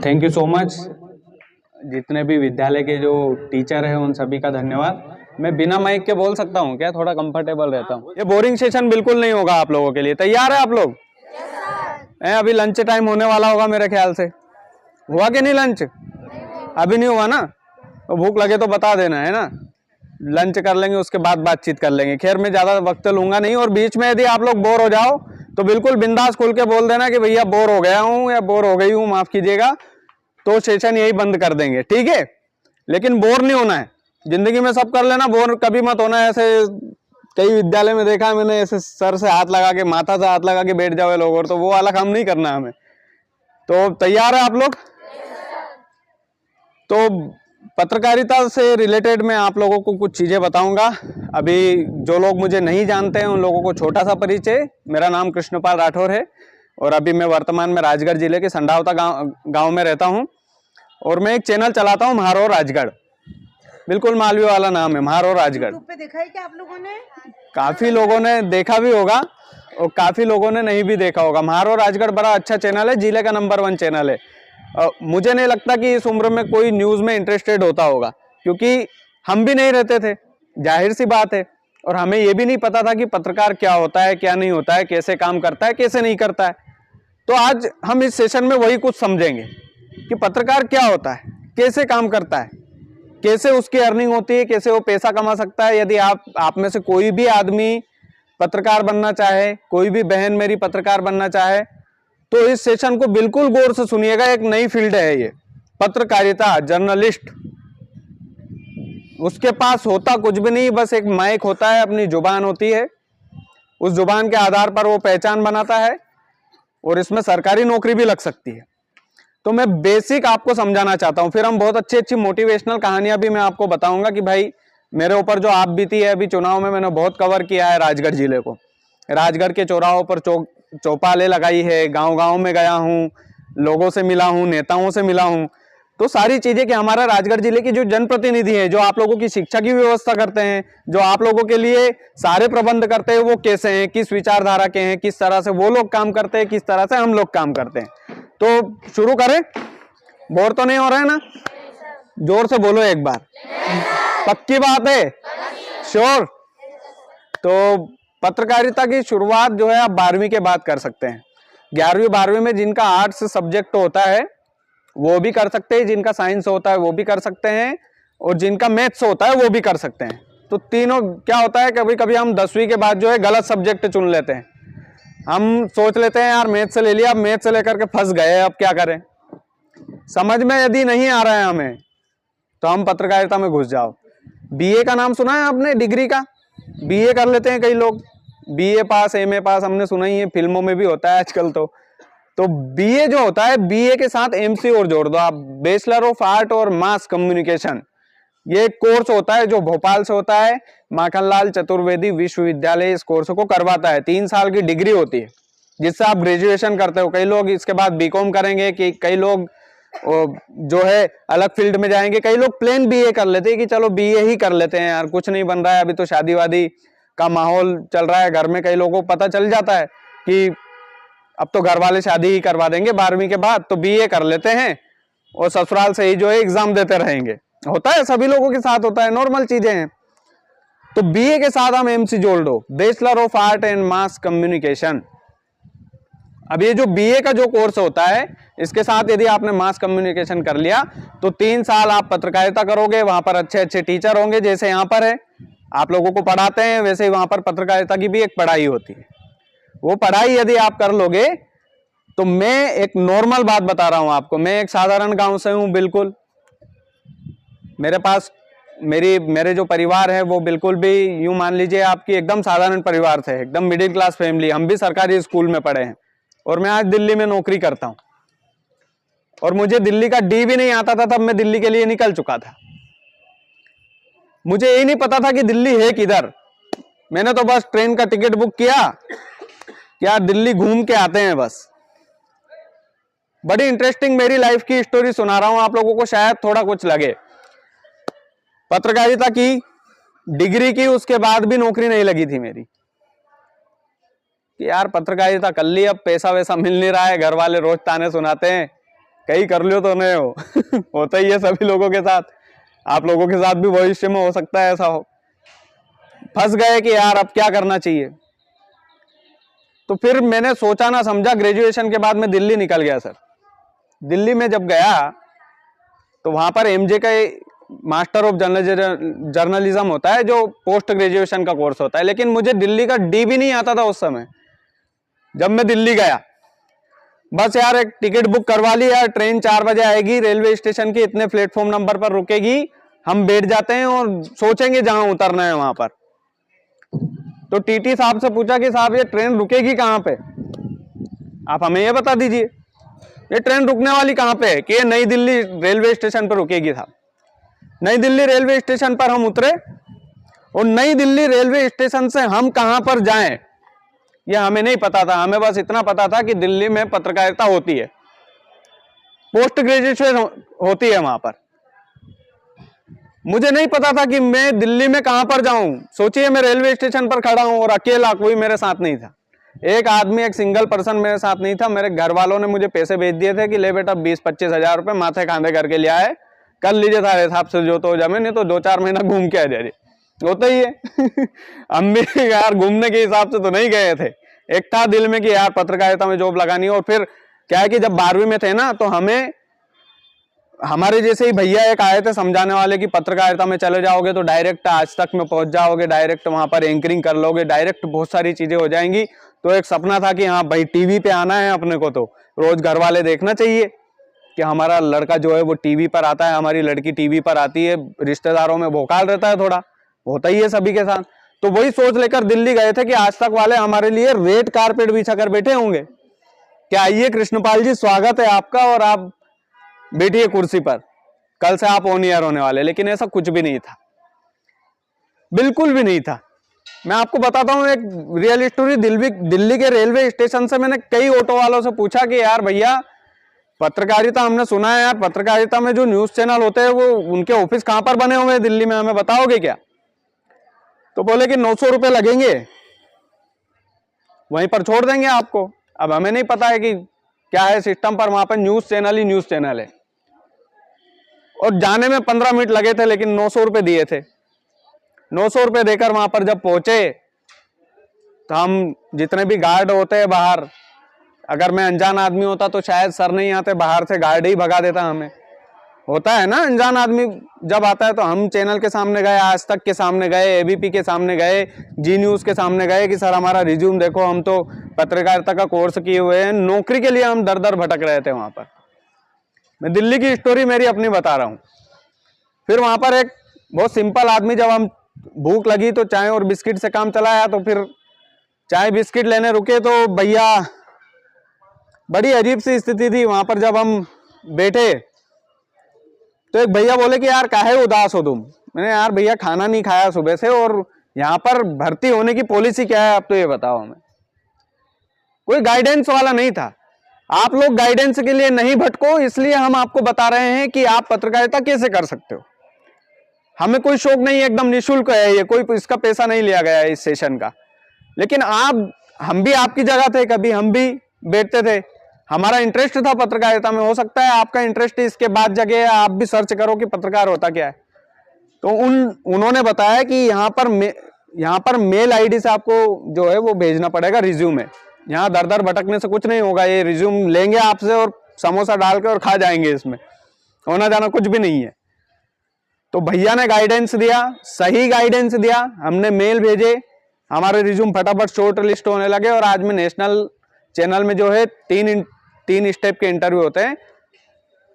Thank you so much. जितने भी विद्यालय के जो टीचर हैं उन सभी का धन्यवाद। मैं बिना माइक के बोल सकता हूँ क्या? थोड़ा कंफर्टेबल रहता हूँ। ये बोरिंग सेशन बिल्कुल नहीं होगा आप लोगों के लिए। तैयार है आप लोग? अभी लंच टाइम होने वाला होगा मेरे ख्याल से। हुआ कि नहीं लंच? अभी नहीं हुआ ना? तो भूख लगे तो बता देना, है ना? लंच कर लेंगे, उसके बाद बातचीत कर लेंगे। खैर मैं ज़्यादा वक्त लूंगा नहीं, और बीच में यदि आप लोग बोर हो जाओ तो बिल्कुल बिंदास खुल के बोल देना कि भैया बोर हो गया हूँ या बोर हो गई हूँ, माफ़ कीजिएगा, तो सेशन यही बंद कर देंगे, ठीक है? लेकिन बोर नहीं होना है। जिंदगी में सब कर लेना, बोर कभी मत होना। ऐसे कई विद्यालय में देखा मैंने, ऐसे सर से हाथ लगा के, माथा से हाथ लगा के बैठ जाओ लोग, और तो वो वाला काम नहीं करना हमें। तो तैयार है आप लोग? तो पत्रकारिता से रिलेटेड मैं आप लोगों को कुछ चीज़ें बताऊंगा। अभी जो लोग मुझे नहीं जानते हैं उन लोगों को छोटा सा परिचय। मेरा नाम कृष्णपाल राठौर है और अभी मैं वर्तमान में राजगढ़ जिले के संडावता गांव में रहता हूं, और मैं एक चैनल चलाता हूं, म्हारोर राजगढ़। बिल्कुल मालवी वाला नाम है, म्हारोर राजगढ़। पे देखा है क्या आप लोगों ने? काफ़ी लोगों ने देखा भी होगा और काफ़ी लोगों ने नहीं भी देखा होगा। म्हारोर राजगढ़ बड़ा अच्छा चैनल है, जिले का नंबर 1 चैनल है। मुझे नहीं लगता कि इस उम्र में कोई न्यूज़ में इंटरेस्टेड होता होगा, क्योंकि हम भी नहीं रहते थे, जाहिर सी बात है। और हमें ये भी नहीं पता था कि पत्रकार क्या होता है, क्या नहीं होता है, कैसे काम करता है, कैसे नहीं करता है। तो आज हम इस सेशन में वही कुछ समझेंगे कि पत्रकार क्या होता है, कैसे काम करता है, कैसे उसकी अर्निंग होती है, कैसे वो पैसा कमा सकता है। यदि आप में से कोई भी आदमी पत्रकार बनना चाहे, कोई भी बहन मेरी पत्रकार बनना चाहे, तो इस सेशन को बिल्कुल गौर से सुनिएगा। एक नई फील्ड है ये पत्रकारिता, जर्नलिस्ट। उसके पास होता कुछ भी नहीं, बस एक माइक होता है, अपनी जुबान होती है, उस जुबान के आधार पर वो पहचान बनाता है, और इसमें सरकारी नौकरी भी लग सकती है। तो मैं बेसिक आपको समझाना चाहता हूं, फिर हम बहुत अच्छी अच्छी मोटिवेशनल कहानियां भी मैं आपको बताऊंगा कि भाई मेरे ऊपर जो आप बीती है। अभी चुनाव में मैंने बहुत कवर किया है राजगढ़ जिले को। राजगढ़ के चौराहों पर चौपालें लगाई है, गांव गांव में गया हूं, लोगों से मिला हूं, नेताओं से मिला हूं। तो सारी चीजें कि हमारा राजगढ़ जिले की जो जनप्रतिनिधि हैं, जो आप लोगों की शिक्षा की व्यवस्था करते हैं, जो आप लोगों के लिए सारे प्रबंध करते हैं, वो कैसे हैं, किस विचारधारा के हैं, किस तरह से वो लोग काम करते हैं, किस तरह से हम लोग काम करते हैं। तो शुरू करें? बोर तो नहीं हो रहा है ना? जोर से बोलो एक बार। पक्की बात है? श्योर? तो पत्रकारिता की शुरुआत जो है आप 12वीं के बाद कर सकते हैं। 11वीं 12वीं में जिनका आर्ट्स सब्जेक्ट होता है वो भी कर सकते हैं, जिनका साइंस होता है वो भी कर सकते हैं, और जिनका मैथ्स होता है वो भी कर सकते हैं। तो तीनों क्या होता है, कभी कभी हम 10वीं के बाद जो है गलत सब्जेक्ट चुन लेते हैं। हम सोच लेते हैं यार मैथ्स से ले लिया, अब मैथ्स से लेकर के फंस गए, अब क्या करें। समझ में यदि नहीं आ रहा है हमें, तो हम पत्रकारिता में घुस जाओ। बीए का नाम सुना है आपने? डिग्री का बीए कर लेते हैं कई लोग, बीए पास, एमए पास, हमने सुना ही है, फिल्मों में भी होता है आजकल। तो बीए जो होता है, बीए के साथ एमसी और जोड़ दो आप, बैचलर ऑफ आर्ट और मास कम्युनिकेशन। ये एक कोर्स होता है जो भोपाल से होता है, माखनलाल चतुर्वेदी विश्वविद्यालय इस कोर्स को करवाता है। 3 साल की डिग्री होती है जिससे आप ग्रेजुएशन करते हो। कई लोग इसके बाद बीकॉम करेंगे, कि कई लोग जो है अलग फील्ड में जाएंगे, कई लोग प्लेन बीए कर लेते हैं कि चलो बीए ही कर लेते हैं यार, कुछ नहीं बन रहा है, अभी तो शादी वादी का माहौल चल रहा है घर में। कई लोगों को पता चल जाता है कि अब तो घर वाले शादी ही करवा देंगे 12वीं के बाद, तो बीए कर लेते हैं और ससुराल से ही जो है एग्जाम देते रहेंगे। होता है, सभी लोगों के साथ होता है, नॉर्मल चीजें हैं। तो बीए के साथ हम एमसी जोड़ दो, bachelor of art and mass communication. अब ये जो बीए का जो कोर्स होता है, इसके साथ यदि आपने मास कम्युनिकेशन कर लिया तो 3 साल आप पत्रकारिता करोगे। वहां पर अच्छे अच्छे टीचर होंगे, जैसे यहाँ पर है, आप लोगों को पढ़ाते हैं, वैसे ही वहां पर पत्रकारिता की भी एक पढ़ाई होती है। वो पढ़ाई यदि आप कर लोगे तो मैं एक नॉर्मल बात बता रहा हूं आपको, मैं एक साधारण गांव से हूं बिल्कुल। मेरे पास मेरे जो परिवार है वो बिल्कुल भी यूं मान लीजिए आपकी एकदम साधारण परिवार से, एकदम मिडिल क्लास फैमिली। हम भी सरकारी स्कूल में पढ़े हैं और मैं आज दिल्ली में नौकरी करता हूं, और मुझे दिल्ली का डी भी नहीं आता था, तब मैं दिल्ली के लिए निकल चुका था। मुझे ये नहीं पता था कि दिल्ली है किधर। मैंने तो बस ट्रेन का टिकट बुक किया, क्या दिल्ली घूम के आते हैं बस। बड़ी इंटरेस्टिंग मेरी लाइफ की स्टोरी सुना रहा हूं आप लोगों को, शायद थोड़ा कुछ लगे। पत्रकारिता की डिग्री की, उसके बाद भी नौकरी नहीं लगी थी मेरी, कि यार पत्रकारिता कर ली, अब पैसा वैसा मिल नहीं रहा है, घर वाले रोज ताने सुनाते हैं कहीं कर लियो तो नहीं हो होता ही है सभी लोगों के साथ, आप लोगों के साथ भी भविष्य में हो सकता है ऐसा हो। फंस गए कि यार अब क्या करना चाहिए। तो फिर मैंने सोचा ना समझा, ग्रेजुएशन के बाद मैं दिल्ली निकल गया सर। दिल्ली में जब गया तो वहां पर एमजे का मास्टर ऑफ जर्नलिज्म होता है, जो पोस्ट ग्रेजुएशन का कोर्स होता है, लेकिन मुझे दिल्ली का डी भी नहीं आता था उस समय। जब मैं दिल्ली गया, बस यार एक टिकट बुक करवा ली यार, ट्रेन 4 बजे आएगी रेलवे स्टेशन की, इतने प्लेटफॉर्म नंबर पर रुकेगी, हम बैठ जाते हैं और सोचेंगे जहां उतरना है वहां पर। तो टीटी साहब से पूछा कि साहब ये ट्रेन रुकेगी कहां पे, आप हमें ये बता दीजिए, ये ट्रेन रुकने वाली कहां पे है। कि ये नई दिल्ली रेलवे स्टेशन पर रुकेगी साहब। नई दिल्ली रेलवे स्टेशन पर हम उतरे और नई दिल्ली रेलवे स्टेशन से हम कहां पर जाएं ये हमें नहीं पता था। हमें बस इतना पता था कि दिल्ली में पत्रकारिता होती है, पोस्ट ग्रेजुएशन होती है वहां पर। मुझे नहीं पता था कि मैं दिल्ली में कहां पर जाऊं। सोचिए मैं रेलवे स्टेशन पर खड़ा हूं और अकेला, कोई मेरे साथ नहीं था, एक आदमी, एक सिंगल पर्सन मेरे साथ नहीं था। मेरे घर वालों ने मुझे पैसे भेज दिए थे कि ले बेटा 20-25 हजार रुपए माथे खांधे करके लिया है, कर लीजिए सारे हिसाब से जो तो जमे, नहीं तो 2-4 महीना घूम के आ जाइए। होता ही है हम भी यार घूमने के हिसाब से तो नहीं गए थे, एक था दिल में कि यार पत्रकारिता में जॉब लगानी है। और फिर क्या है कि जब 12वीं में थे ना, तो हमें हमारे जैसे ही भैया एक आए थे समझाने वाले कि पत्रकारिता में चले जाओगे तो डायरेक्ट आज तक में पहुंच जाओगे, डायरेक्ट वहां पर एंकरिंग कर लोगे, डायरेक्ट बहुत सारी चीजें हो जाएंगी। तो एक सपना था कि हाँ भाई टीवी पे आना है अपने को, तो रोज घर वाले देखना चाहिए कि हमारा लड़का जो है वो टीवी पर आता है, हमारी लड़की टीवी पर आती है, रिश्तेदारों में भोकाल रहता है, थोड़ा होता ही है सभी के साथ। तो वही सोच लेकर दिल्ली गए थे कि आज तक वाले हमारे लिए रेड कारपेट बिछा कर बैठे होंगे कि आइए कृष्णपाल जी स्वागत है आपका और आप बैठिए कुर्सी पर, कल से आप ऑन एयर होने वाले। लेकिन ऐसा कुछ भी नहीं था, बिल्कुल भी नहीं था। मैं आपको बताता हूं एक रियल स्टोरी। दिल्ली के रेलवे स्टेशन से मैंने कई ऑटो वालों से पूछा कि यार भैया पत्रकारिता हमने सुना है यार, पत्रकारिता में जो न्यूज चैनल होते हैं वो उनके ऑफिस कहां पर बने हुए हैं दिल्ली में, हमें बताओगे क्या। तो बोले कि 900 रुपए लगेंगे, वहीं पर छोड़ देंगे आपको। अब हमें नहीं पता है कि क्या है सिस्टम पर, वहां पर न्यूज चैनल ही न्यूज चैनल है। और जाने में 15 मिनट लगे थे, लेकिन 900 रुपए दिए थे। 900 रुपए देकर वहां पर जब पहुंचे तो हम जितने भी गार्ड होते हैं बाहर, अगर मैं अनजान आदमी होता तो शायद सर नहीं आते, बाहर से गार्ड ही भगा देता हमें। होता है ना, अनजान आदमी जब आता है तो हम चैनल के सामने गए, आज तक के सामने गए, एबीपी के सामने गए, जी न्यूज के सामने गए कि सर हमारा रिज्यूम देखो, हम तो पत्रकारिता का कोर्स किए हुए हैं। नौकरी के लिए हम दर दर भटक रहे थे वहां पर। मैं दिल्ली की स्टोरी मेरी अपनी बता रहा हूं। फिर वहां पर एक बहुत सिंपल आदमी, जब हम भूख लगी तो चाय और बिस्किट से काम चलाया, तो फिर चाय बिस्किट लेने रुके तो भैया, बड़ी अजीब सी स्थिति थी वहां पर। जब हम बैठे तो एक भैया बोले कि यार काहे उदास हो तुम। मैंने यार भैया खाना नहीं खाया सुबह से, और यहाँ पर भर्ती होने की पॉलिसी क्या है आप तो ये बताओ हमें। कोई गाइडेंस वाला नहीं था। आप लोग गाइडेंस के लिए नहीं भटको, इसलिए हम आपको बता रहे हैं कि आप पत्रकारिता कैसे कर सकते हो। हमें कोई शौक नहीं है, एकदम निःशुल्क है ये, कोई इसका पैसा नहीं लिया गया है इस सेशन का। लेकिन हम भी आपकी जगह थे, कभी हम भी बैठते थे, हमारा इंटरेस्ट था पत्रकारिता में। हो सकता है आपका इंटरेस्ट इसके बाद जगह, आप भी सर्च करो कि पत्रकार होता क्या है। तो उन्होंने बताया कि यहाँ पर मेल आईडी से आपको जो है वो भेजना पड़ेगा रिज्यूम है। यहाँ दर दर भटकने से कुछ नहीं होगा, ये रिज्यूम लेंगे आपसे और समोसा डाल के और खा जाएंगे, इसमें होना जाना कुछ भी नहीं है। तो भैया ने गाइडेंस दिया, सही गाइडेंस दिया, हमने मेल भेजे, हमारे रिज्यूम फटाफट शॉर्ट लिस्ट होने लगे। और आज में नेशनल चैनल में जो है 3 स्टेप के इंटरव्यू होते हैं।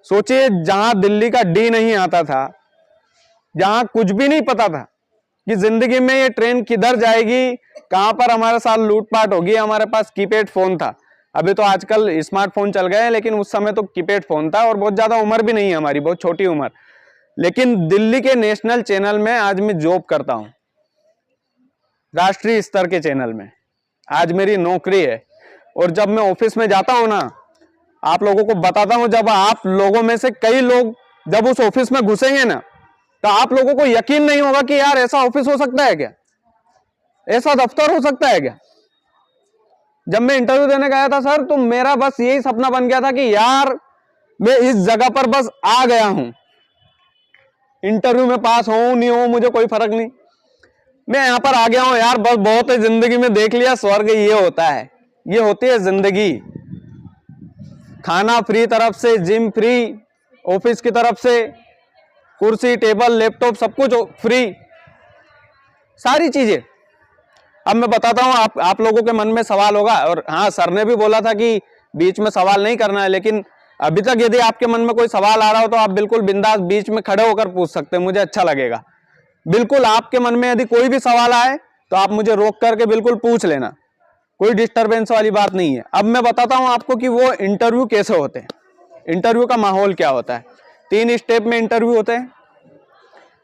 सोचिए जहां दिल्ली का डी नहीं आता था, जहां कुछ भी नहीं पता था कि जिंदगी में ये ट्रेन किधर जाएगी, कहां पर हमारे साथ लूटपाट होगी। हमारे पास कीपैड फोन था, अभी तो आजकल स्मार्टफोन चल गए हैं, लेकिन उस समय तो कीपैड फोन था। और बहुत ज्यादा उम्र भी नहीं है हमारी, बहुत छोटी उम्र। लेकिन दिल्ली के नेशनल चैनल में आज मैं जॉब करता हूं, राष्ट्रीय स्तर के चैनल में आज मेरी नौकरी है। और जब मैं ऑफिस में जाता हूं ना, आप लोगों को बताता हूं, जब आप लोगों में से कई लोग जब उस ऑफिस में घुसेंगे ना, तो आप लोगों को यकीन नहीं होगा कि यार ऐसा ऑफिस हो सकता है क्या, ऐसा दफ्तर हो सकता है क्या। जब मैं इंटरव्यू देने गया था सर, तो मेरा बस यही सपना बन गया था कि यार मैं इस जगह पर बस आ गया हूं, इंटरव्यू में पास हो नहीं हो मुझे कोई फर्क नहीं, मैं यहां पर आ गया हूं यार, बस बहुत है जिंदगी में, देख लिया स्वर्ग ये होता है, ये होती है जिंदगी। खाना फ्री तरफ से, जिम फ्री, ऑफिस की तरफ से, कुर्सी टेबल लैपटॉप सब कुछ फ्री, सारी चीजें। अब मैं बताता हूं, आप लोगों के मन में सवाल होगा, और हाँ सर ने भी बोला था कि बीच में सवाल नहीं करना है, लेकिन अभी तक यदि आपके मन में कोई सवाल आ रहा हो तो आप बिल्कुल बिंदास बीच में खड़े होकर पूछ सकते हैं, मुझे अच्छा लगेगा। बिल्कुल आपके मन में यदि कोई भी सवाल आए तो आप मुझे रोक करके बिल्कुल पूछ लेना, कोई डिस्टरबेंस वाली बात नहीं है। अब मैं बताता हूं आपको कि वो इंटरव्यू कैसे होते हैं, इंटरव्यू का माहौल क्या होता है। 3 स्टेप में इंटरव्यू होते हैं।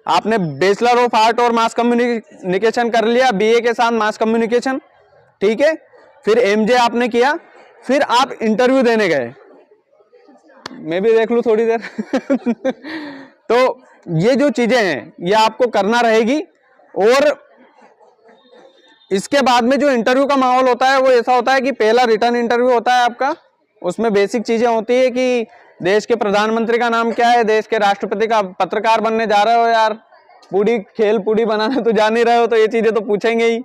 आपने बैचलर ऑफ आर्ट और मास कम्युनिकेशन कर लिया, बीए के साथ मास कम्युनिकेशन, ठीक है, फिर एमजे आपने किया, फिर आप इंटरव्यू देने गए, मैं भी देख लूं थोड़ी देर तो ये जो चीजें हैं ये आपको करना रहेगी। और इसके बाद में जो इंटरव्यू का माहौल होता है वो ऐसा होता है कि पहला रिटर्न इंटरव्यू होता है आपका, उसमें बेसिक चीजें होती है कि देश के प्रधानमंत्री का नाम क्या है, देश के राष्ट्रपति का, पत्रकार बनने जा रहे हो यार, पूरी खेल पूरी बनाने तो जान ही रहे हो, तो ये चीजें तो पूछेंगे ही,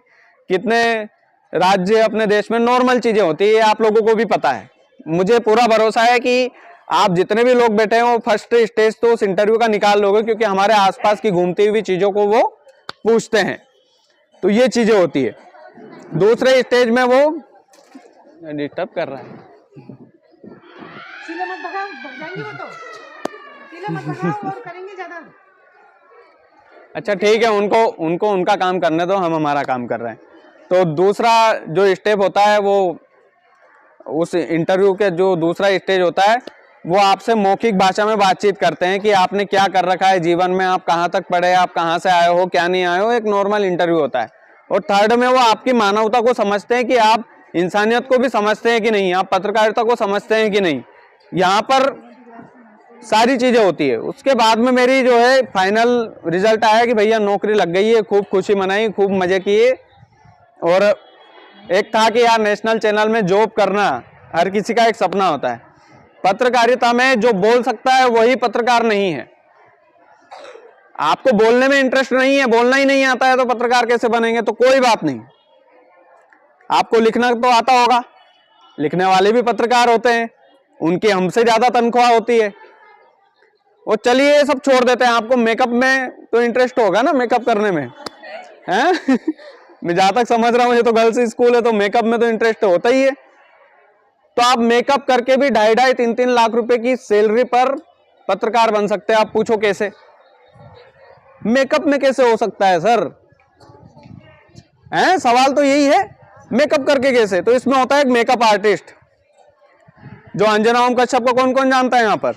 कितने राज्य अपने देश में, नॉर्मल चीजें होती है, आप लोगों को भी पता है। मुझे पूरा भरोसा है कि आप जितने भी लोग बैठे हो फर्स्ट स्टेज तो उस इंटरव्यू का निकाल लोगे, क्योंकि हमारे आसपास की घूमती हुई चीजों को वो पूछते हैं, तो ये चीजें होती है। दूसरे स्टेज में वो डिस्टर्ब कर रहा है, मत भगाओ, भग जाएंगे वो तो, मत भगाओ और करेंगे ज्यादा। अच्छा ठीक है, उनको उनका काम करने दो, हम हमारा काम कर रहे हैं। तो दूसरा जो स्टेप होता है वो, उस इंटरव्यू के जो दूसरा स्टेज होता है वो आपसे मौखिक भाषा में बातचीत करते हैं कि आपने क्या कर रखा है जीवन में, आप कहाँ तक पढ़े, आप कहाँ से आए हो, क्या नहीं आए हो, एक नॉर्मल इंटरव्यू होता है। और थर्ड में वो आपकी मानवता को समझते हैं कि आप इंसानियत को भी समझते हैं कि नहीं, आप पत्रकारिता को समझते हैं कि नहीं, यहाँ पर सारी चीजें होती है। उसके बाद में मेरी जो है फाइनल रिजल्ट आया कि भैया नौकरी लग गई है, खूब खुशी मनाई, खूब मजे किए। और एक था कि यार नेशनल चैनल में जॉब करना हर किसी का एक सपना होता है, पत्रकारिता में जो बोल सकता है वही पत्रकार नहीं है। आपको बोलने में इंटरेस्ट नहीं है, बोलना ही नहीं आता है, तो पत्रकार कैसे बनेंगे? तो कोई बात नहीं, आपको लिखना तो आता होगा, लिखने वाले भी पत्रकार होते हैं, उनकी हमसे ज्यादा तनख्वाह होती है। वो चलिए सब छोड़ देते हैं, आपको मेकअप में तो इंटरेस्ट होगा ना, मेकअप करने में हैं मैं जहां तक समझ रहा हूं, ये तो गर्ल्स स्कूल है तो मेकअप में तो इंटरेस्ट होता ही है। तो आप मेकअप करके भी 2.5-3 लाख रुपए की सैलरी पर पत्रकार बन सकते हैं। आप पूछो कैसे, मेकअप में कैसे हो सकता है सर? हैं, सवाल तो यही है, मेकअप करके कैसे? तो इसमें होता है एक मेकअप आर्टिस्ट, जो अंजना ओम कश्यप को कौन कौन जानता है यहाँ पर?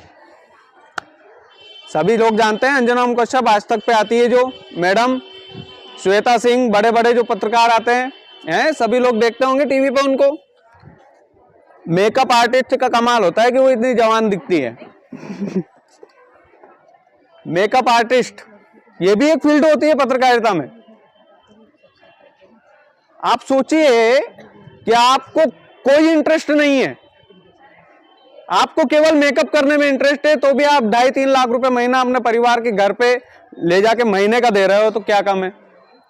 सभी लोग जानते हैं अंजना ओम कश्यप, आज तक पे आती है जो मैडम, श्वेता सिंह, बड़े बड़े जो पत्रकार आते हैं, सभी लोग देखते होंगे टीवी पे उनको। मेकअप आर्टिस्ट का कमाल होता है कि वो इतनी जवान दिखती है मेकअप आर्टिस्ट, ये भी एक फील्ड होती है पत्रकारिता में। आप सोचिए कि आपको कोई इंटरेस्ट नहीं है, आपको केवल मेकअप करने में इंटरेस्ट है, तो भी आप 2.5-3 लाख रुपए महीना अपने परिवार के घर पे ले जाके महीने का दे रहे हो, तो क्या कम है?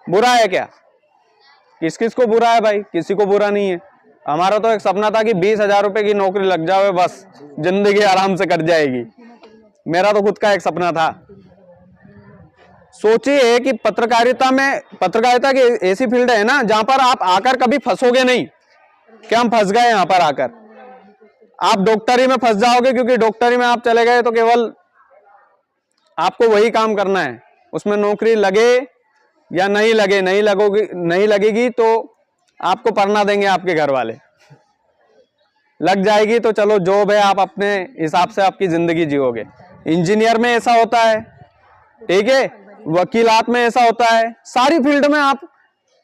बुरा है क्या? किस किस को बुरा है भाई? किसी को बुरा नहीं है। हमारा तो एक सपना था कि 20,000 रुपए की नौकरी लग जाए, बस जिंदगी आराम से कट जाएगी। मेरा तो खुद का एक सपना था। सोचिए कि पत्रकारिता की ऐसी फील्ड है ना जहां पर आप आकर कभी फंसोगे नहीं। क्या हम फंस गए यहाँ पर आकर? आप डॉक्टरी में फंस जाओगे, क्योंकि डॉक्टरी में आप चले गए तो केवल आपको वही काम करना है, उसमें नौकरी लगे या नहीं लगे, नहीं लगेगी तो आपको पढ़ना देंगे आपके घर वाले, लग जाएगी तो चलो जॉब है, आप अपने हिसाब से आपकी जिंदगी जियोगे। इंजीनियर में ऐसा होता है, ठीक है, वकीलात में ऐसा होता है, सारी फील्ड में आप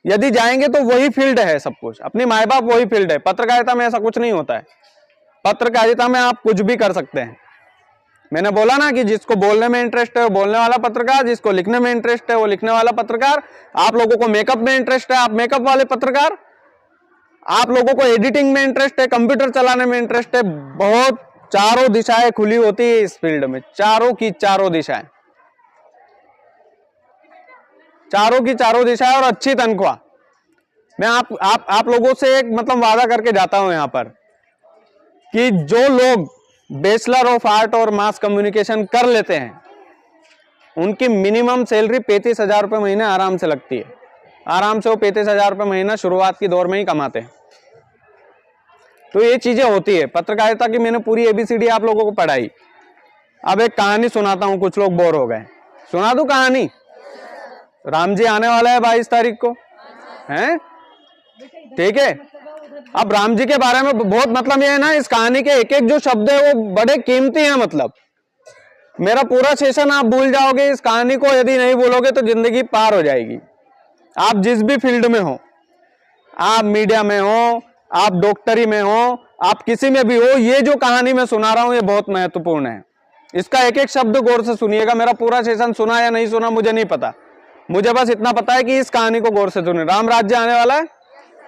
यदि जाएंगे तो वही फील्ड है, सब कुछ अपनी माए बाप वही फील्ड है। पत्रकारिता में ऐसा कुछ नहीं होता है। पत्रकारिता में आप कुछ भी कर सकते हैं। मैंने बोला ना कि जिसको बोलने में इंटरेस्ट है वो बोलने वाला पत्रकार, जिसको लिखने में इंटरेस्ट है वो लिखने वाला पत्रकार। आप लोगों को मेकअप में इंटरेस्ट है, आप मेकअप वाले पत्रकार। आप लोगों को एडिटिंग में इंटरेस्ट है, कंप्यूटर चलाने में इंटरेस्ट है, बहुत चारों दिशाएं खुली होती है इस फील्ड में, चारों की चारों दिशाएं, चारों की चारों दिशाएं और अच्छी तनख्वाह। मैं आप लोगों से एक मतलब वादा करके जाता हूं यहां पर कि जो लोग बैचलर ऑफ आर्ट और मास कम्युनिकेशन कर लेते हैं उनकी मिनिमम सैलरी 35,000 रुपये महीने आराम से लगती है। आराम से वो 35,000 रुपये महीना शुरुआत की दौर में ही कमाते हैं। तो ये चीजें होती है पत्रकारिता की। मैंने पूरी एबीसीडी आप लोगों को पढ़ाई। अब एक कहानी सुनाता हूं, कुछ लोग बोर हो गए। सुना दूं कहानी? राम जी आने वाला है 22 तारीख को, हैं? ठीक है। अब राम जी के बारे में बहुत मतलब ये है ना, इस कहानी के एक एक जो शब्द है वो बड़े कीमती हैं। मतलब मेरा पूरा सेशन आप भूल जाओगे इस कहानी को, यदि नहीं बोलोगे तो जिंदगी पार हो जाएगी। आप जिस भी फील्ड में हो, आप मीडिया में हो, आप डॉक्टरी में हो, आप किसी में भी हो, ये जो कहानी मैं सुना रहा हूं ये बहुत महत्वपूर्ण है। इसका एक एक शब्द गौर से सुनिएगा। मेरा पूरा सेशन सुना या नहीं सुना मुझे नहीं पता, मुझे बस इतना पता है कि इस कहानी को गौर से सुनिए। राम राज्य आने वाला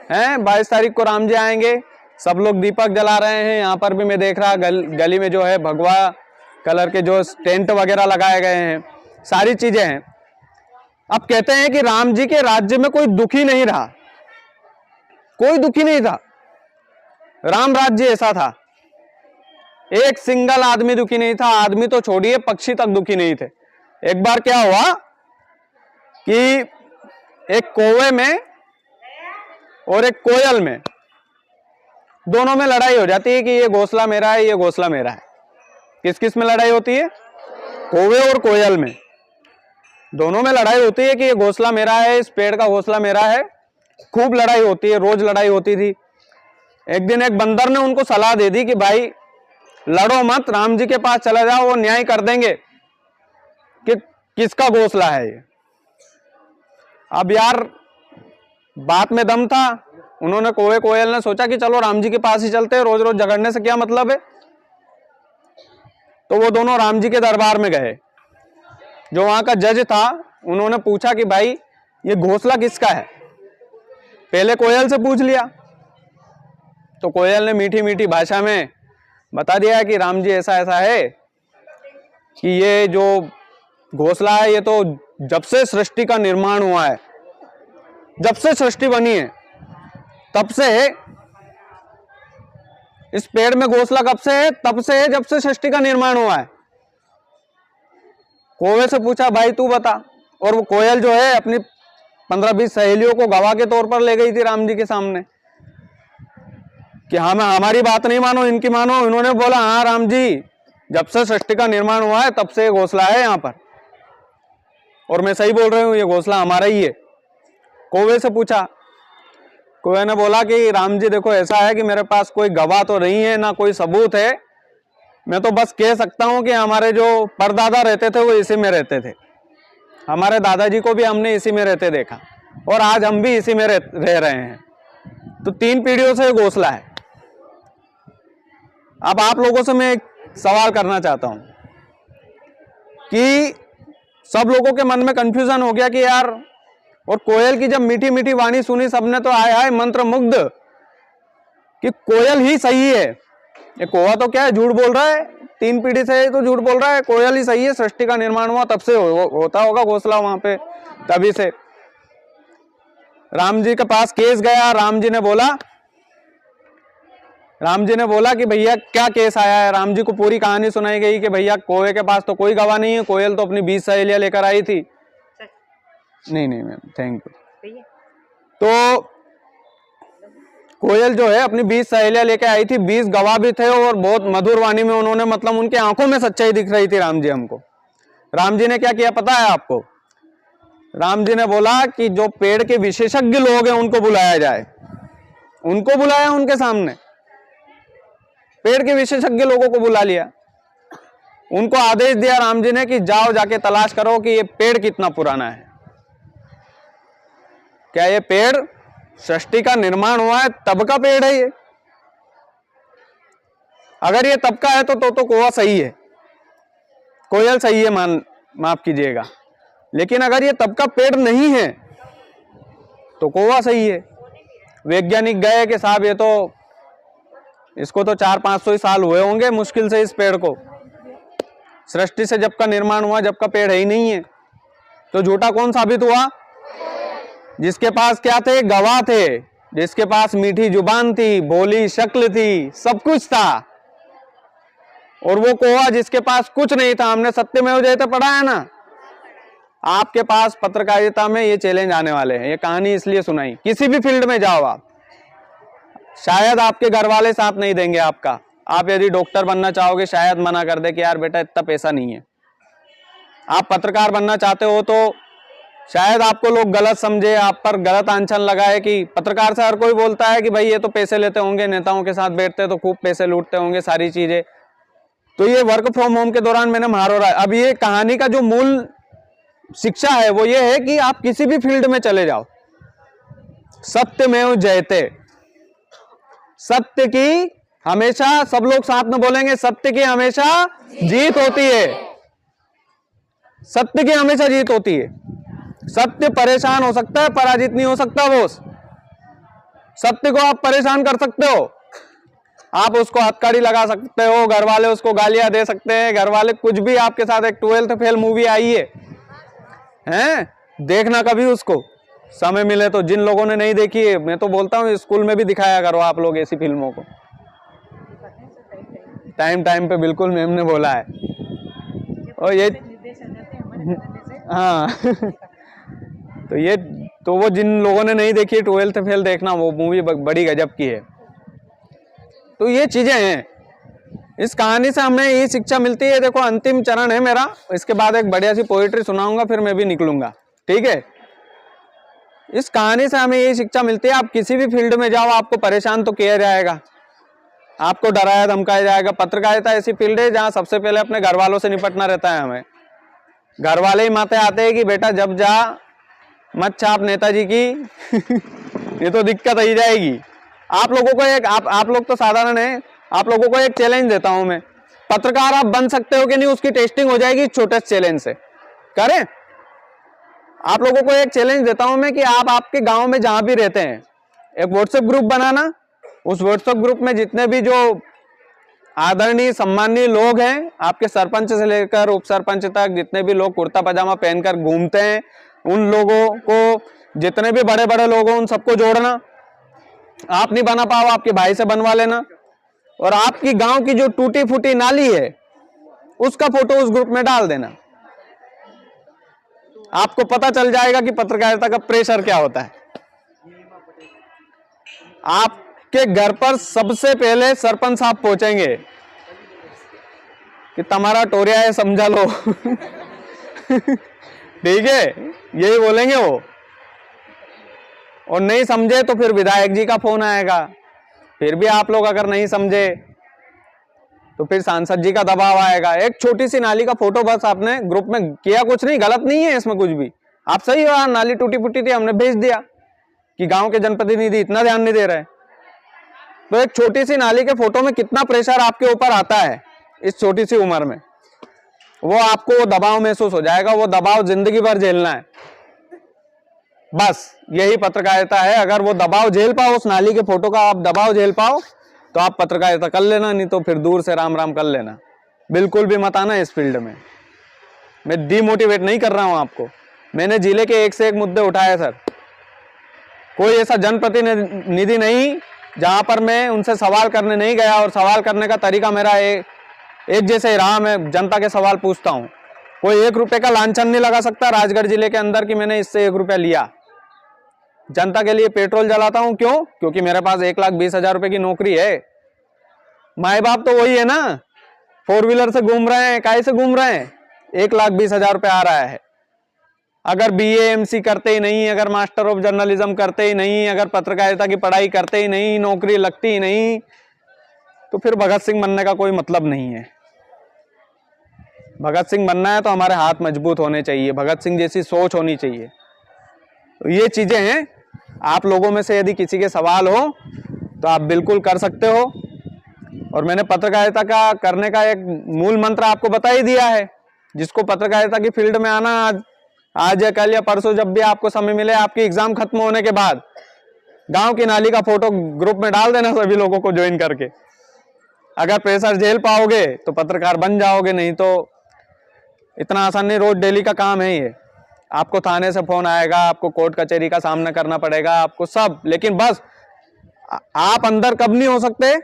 है 22 तारीख को राम जी आएंगे। सब लोग दीपक जला रहे हैं। यहाँ पर भी मैं देख रहा गली में जो है भगवा कलर के जो टेंट वगैरह लगाए गए हैं, सारी चीजें हैं। अब कहते हैं कि राम जी के राज्य में कोई दुखी नहीं रहा, कोई दुखी नहीं था। राम राज्य ऐसा था, एक सिंगल आदमी दुखी नहीं था। आदमी तो छोड़िए, पक्षी तक दुखी नहीं थे। एक बार क्या हुआ कि एक कौवे में और एक कोयल में, दोनों में लड़ाई हो जाती है कि ये घोंसला मेरा है, ये घोंसला मेरा है। किस किस में लड़ाई होती है? कौवे और कोयल में, दोनों में लड़ाई होती है कि ये घोंसला मेरा है, इस पेड़ का घोंसला मेरा है। खूब लड़ाई होती है, रोज लड़ाई होती थी। एक दिन एक बंदर ने उनको सलाह दे दी कि भाई लड़ो मत, राम जी के पास चला जाओ, वो न्याय कर देंगे कि किसका घोंसला है ये। अब यार बात में दम था। उन्होंने कौवे कोयल ने सोचा कि चलो राम जी के पास ही चलते हैं, रोज रोज झगड़ने से क्या मतलब है। तो वो दोनों राम जी के दरबार में गए। जो वहां का जज था उन्होंने पूछा कि भाई ये घोंसला किसका है। पहले कोयल से पूछ लिया तो कोयल ने मीठी मीठी भाषा में बता दिया कि राम जी ऐसा ऐसा है कि ये जो घोंसला है ये तो जब से सृष्टि का निर्माण हुआ है, जब से सृष्टि बनी है तब से है। इस पेड़ में घोंसला कब से है? तब से है जब से सृष्टि का निर्माण हुआ है। कौवे से पूछा भाई तू बता। और वो कोयल जो है अपनी 15-20 सहेलियों को गवाह के तौर पर ले गई थी राम जी के सामने कि हाँ हमारी बात नहीं मानो, इनकी मानो। इन्होंने बोला हाँ राम जी, जब से सृष्टि का निर्माण हुआ है तब से घोंसला है यहाँ पर, और मैं सही बोल रही हूँ, ये घोंसला हमारा ही है। कौवे से पूछा, कौवे ने बोला कि राम जी देखो ऐसा है कि मेरे पास कोई गवाह तो नहीं है, ना कोई सबूत है। मैं तो बस कह सकता हूँ कि हमारे जो परदादा रहते थे वो इसी में रहते थे, हमारे दादाजी को भी हमने इसी में रहते देखा, और आज हम भी इसी में रह रहे हैं। तो 3 पीढ़ियों से घोंसला है। अब आप लोगों से मैं एक सवाल करना चाहता हूं कि सब लोगों के मन में कंफ्यूजन हो गया कि यार, और कोयल की जब मीठी मीठी वाणी सुनी सबने तो आए हाय मंत्र मुग्ध कि कोयल ही सही है। ये कौवा तो क्या है, झूठ बोल रहा है, 3 पीढ़ी से तो झूठ बोल रहा है। कोयल ही सही है, सृष्टि का निर्माण हुआ तब से होता होगा घोंसला वहां पे, तभी से। राम जी के पास केस गया। राम जी ने बोला कि भैया क्या केस आया है। राम जी को पूरी कहानी सुनाई गई कि भैया कौवे के पास तो कोई गवाह नहीं है, कोयल तो अपनी 20 सहेलियां लेकर आई थी। नहीं मैम, थैंक यू। तो कोयल जो है अपनी 20 सहेलियां लेकर आई थी, 20 गवाह भी थे, और बहुत मधुर वाणी में उन्होंने, मतलब उनके आंखों में सच्चाई दिख रही थी राम जी हमको। राम जी ने क्या किया पता है आपको? राम जी ने बोला कि जो पेड़ के विशेषज्ञ लोग हैं उनको बुलाया जाए। उनको बुलाया, उनके सामने पेड़ के विशेषज्ञ लोगों को बुला लिया। उनको आदेश दिया राम जी ने कि जाओ जाके तलाश करो कि ये पेड़ कितना पुराना है। क्या ये पेड़ सृष्टि का निर्माण हुआ है तब का पेड़ है ये? अगर ये तब का है तो कौवा सही है, कोयल सही है, माफ कीजिएगा। लेकिन अगर ये तब का पेड़ नहीं है तो कौवा सही है। वैज्ञानिक गए कि साहब ये तो इसको तो 400-500 ही साल हुए होंगे मुश्किल से इस पेड़ को। सृष्टि से जब का निर्माण हुआ, जब का पेड़ है ही नहीं है, तो झूठा कौन साबित हुआ? जिसके पास क्या थे? गवाह थे, जिसके पास मीठी जुबान थी, भोली शक्ल थी, सब कुछ था। और वो कोआ जिसके पास कुछ नहीं था। हमने सत्यमेव जयते पढ़ा है ना। आपके पास पत्रकारिता में ये चैलेंज आने वाले हैं। ये कहानी इसलिए सुनाई, किसी भी फील्ड में जाओ आप, शायद आपके घर वाले साथ नहीं देंगे आपका। आप यदि डॉक्टर बनना चाहोगे शायद मना कर दे कि यार बेटा इतना पैसा नहीं है। आप पत्रकार बनना चाहते हो तो शायद आपको लोग गलत समझे, आप पर गलत आंचन लगाए कि पत्रकार से हर कोई बोलता है कि भाई ये तो पैसे लेते होंगे, नेताओं के साथ बैठते तो खूब पैसे लूटते होंगे, सारी चीजें। तो ये वर्क फ्रॉम होम के दौरान मैंने मार हो रहा है। अब ये कहानी का जो मूल शिक्षा है वो ये है कि आप किसी भी फील्ड में चले जाओ, सत्यमेव जयते। सत्य की हमेशा, सब लोग साथ में बोलेंगे, सत्य की हमेशा जीत होती है। सत्य की हमेशा जीत होती है। सत्य परेशान हो सकता है, पराजित नहीं हो सकता। वो सत्य को आप परेशान कर सकते हो, आप उसको हथकड़ी लगा सकते हो, घर वाले उसको गालियां दे सकते हैं, घर वाले कुछ भी। आपके साथ एक 12th फेल मूवी आई है, हैं? देखना कभी उसको समय मिले तो। जिन लोगों ने नहीं देखी है, मैं तो बोलता हूँ स्कूल में भी दिखाया करो आप लोग ऐसी फिल्मों को, टाइम टाइम पे। बिल्कुल मैम ने बोला है। और ये हाँ तो वो जिन लोगों ने नहीं देखी 12th फेल देखना, वो मूवी बड़ी गजब की है। तो ये चीजें हैं, इस कहानी से हमें ये शिक्षा मिलती है। देखो अंतिम चरण है मेरा, इसके बाद एक बढ़िया सी पोइट्री सुनाऊंगा, फिर मैं भी निकलूंगा, ठीक है। इस कहानी से हमें ये शिक्षा मिलती है, आप किसी भी फील्ड में जाओ आपको परेशान तो किया जाएगा, आपको डराया धमकाया जाएगा। पत्रकारिता ऐसी फील्ड है जहां सबसे पहले अपने घर वालों से निपटना रहता है हमें। घर वाले ही माते आते हैं कि बेटा जब जा मत छाप नेताजी की ये तो दिक्कत ही जाएगी। आप लोगों को एक आप लोग तो साधारण है, आप लोगों को एक चैलेंज देता हूं मैं। पत्रकार आप बन सकते हो कि नहीं उसकी टेस्टिंग हो जाएगी छोटे चैलेंज से। करें? आप लोगों को एक चैलेंज देता हूं मैं कि आप आपके गांव में जहां भी रहते हैं एक व्हाट्सएप ग्रुप बनाना। उस व्हाट्सएप ग्रुप में जितने भी जो आदरणीय सम्माननीय लोग हैं, आपके सरपंच से लेकर उप सरपंच तक, जितने भी लोग कुर्ता पजामा पहनकर घूमते हैं, उन लोगों को, जितने भी बड़े बड़े लोग हैं उन सबको जोड़ना। आप नहीं बना पाओ आपके भाई से बनवा लेना। और आपकी गांव की जो टूटी फूटी नाली है उसका फोटो उस ग्रुप में डाल देना। आपको पता चल जाएगा कि पत्रकारिता का प्रेशर क्या होता है। आपके घर पर सबसे पहले सरपंच साहब पहुंचेंगे कि तुम्हारा टोरिया है समझा लो ठीक है, यही बोलेंगे वो। और नहीं समझे तो फिर विधायक जी का फोन आएगा, फिर भी आप लोग अगर नहीं समझे तो फिर सांसद जी का दबाव आएगा। एक छोटी सी नाली का फोटो बस आपने ग्रुप में किया, कुछ नहीं, गलत नहीं है इसमें कुछ भी। आप सही हो, नाली टूटी फूटी थी हमने भेज दिया कि गांव के जनप्रतिनिधि इतना ध्यान नहीं दे रहे। तो एक छोटी सी नाली के फोटो में कितना प्रेशर आपके ऊपर आता है इस छोटी सी उम्र में, वो आपको वो दबाव महसूस हो जाएगा। वो दबाव जिंदगी भर झेलना है, बस यही पत्रकारिता है। अगर वो दबाव झेल पाओ, उस नाली के फोटो का आप दबाव झेल पाओ तो आप पत्रकारिता कर लेना, नहीं तो फिर दूर से राम राम कर लेना। बिल्कुल भी मत आना इस फील्ड में। मैं डिमोटिवेट नहीं कर रहा हूं आपको, मैंने जिले के एक से एक मुद्दे उठाए सर। कोई ऐसा जनप्रतिनिधि नहीं जहां पर मैं उनसे सवाल करने नहीं गया, और सवाल करने का तरीका मेरा एक जैसे ही रहा। मैं जनता के सवाल पूछता हूं। कोई 1 रुपए का लांछन नहीं लगा सकता राजगढ़ जिले के अंदर कि मैंने इससे 1 रुपया लिया। जनता के लिए पेट्रोल जलाता हूं, क्यों? क्योंकि मेरे पास 1,20,000 रुपए की नौकरी है। माए बाप तो वही है ना, 4 व्हीलर से घूम रहे हैं, काहे से घूम रहे हैं? 1,20,000 रुपए आ रहा है। अगर BA MC करते ही नहीं, अगर मास्टर ऑफ जर्नलिज्म करते ही नहीं, अगर पत्रकारिता की पढ़ाई करते ही नहीं, नौकरी लगती ही नहीं, तो फिर भगत सिंह बनने का कोई मतलब नहीं है। भगत सिंह बनना है तो हमारे हाथ मजबूत होने चाहिए, भगत सिंह जैसी सोच होनी चाहिए। तो ये चीजें हैं। आप लोगों में से यदि किसी के सवाल हो तो आप बिल्कुल कर सकते हो। और मैंने पत्रकारिता का करने का एक मूल मंत्र आपको बता ही दिया है। जिसको पत्रकारिता की फील्ड में आना, आज या कल या परसों जब भी आपको समय मिले, आपकी एग्जाम खत्म होने के बाद गांव की नाली का फोटो ग्रुप में डाल देना सभी लोगों को ज्वाइन करके। अगर प्रेशर झेल पाओगे तो पत्रकार बन जाओगे, नहीं तो इतना आसान नहीं। रोज डेली का काम है ये। आपको थाने से फोन आएगा, आपको कोर्ट कचहरी का सामना करना पड़ेगा, आपको सब। लेकिन बस आप अंदर कब नहीं हो सकते,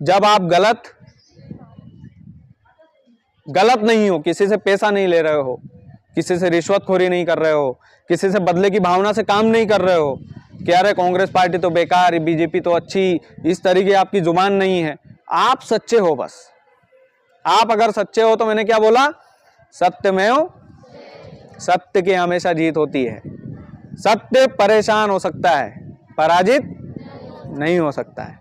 जब आप गलत नहीं हो, किसी से पैसा नहीं ले रहे हो, किसी से रिश्वतखोरी नहीं कर रहे हो, किसी से बदले की भावना से काम नहीं कर रहे हो कि अरे कांग्रेस पार्टी तो बेकार, बीजेपी तो अच्छी, इस तरीके आपकी जुबान नहीं है। आप सच्चे हो, बस आप अगर सच्चे हो तो मैंने क्या बोला, सत्यमेव, सत्य की हमेशा जीत होती है। सत्य परेशान हो सकता है, पराजित नहीं हो सकता है।